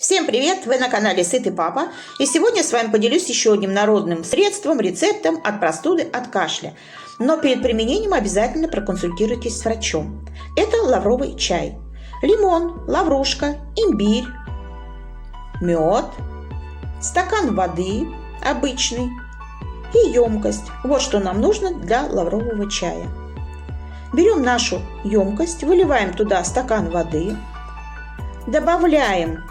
Всем привет! Вы на канале Сытый Папа. И сегодня с вами поделюсь еще одним народным средством, рецептом от простуды, от кашля. Но перед применением обязательно проконсультируйтесь с врачом. Это лавровый чай. Лимон, лаврушка, имбирь, мед, стакан воды обычный и емкость. Вот что нам нужно для лаврового чая. Берем нашу емкость, выливаем туда стакан воды, добавляем,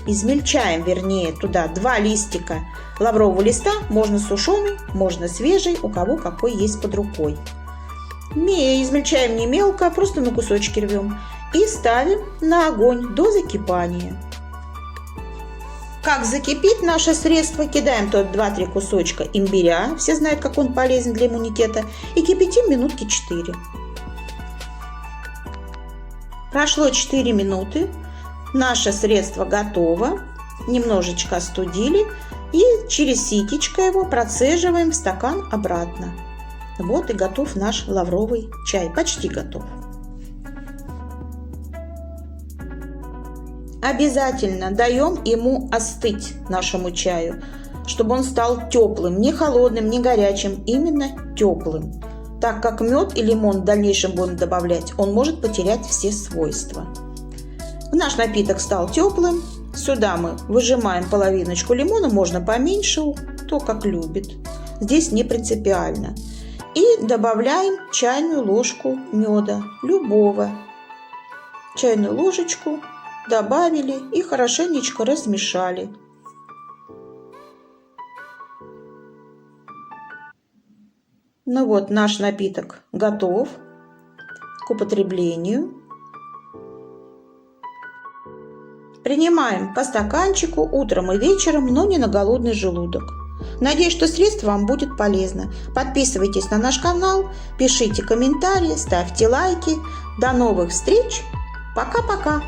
измельчаем, вернее, туда 2 листика лаврового листа, можно сушеный, можно свежий, у кого какой есть под рукой. Измельчаем не мелко, просто на кусочки рвем и ставим на огонь до закипания. Как закипит наше средство, кидаем туда 2-3 кусочка имбиря, все знают, как он полезен для иммунитета, и кипятим минутки 4. Прошло 4 минуты. Наше средство готово, немножечко остудили и через ситечко его процеживаем в стакан обратно. Вот и готов наш лавровый чай, почти готов. Обязательно даем ему остыть, нашему чаю, чтобы он стал теплым, не холодным, не горячим, именно теплым. Так как мед и лимон в дальнейшем будем добавлять, он может потерять все свойства. Наш напиток стал теплым. Сюда мы выжимаем половиночку лимона, можно поменьше, кто как любит. Здесь не принципиально. И добавляем чайную ложку меда, любого. Чайную ложечку добавили и хорошенечко размешали. Ну вот, наш напиток готов к употреблению. Принимаем по стаканчику утром и вечером, но не на голодный желудок. Надеюсь, что средство вам будет полезно. Подписывайтесь на наш канал, пишите комментарии, ставьте лайки. До новых встреч. Пока-пока.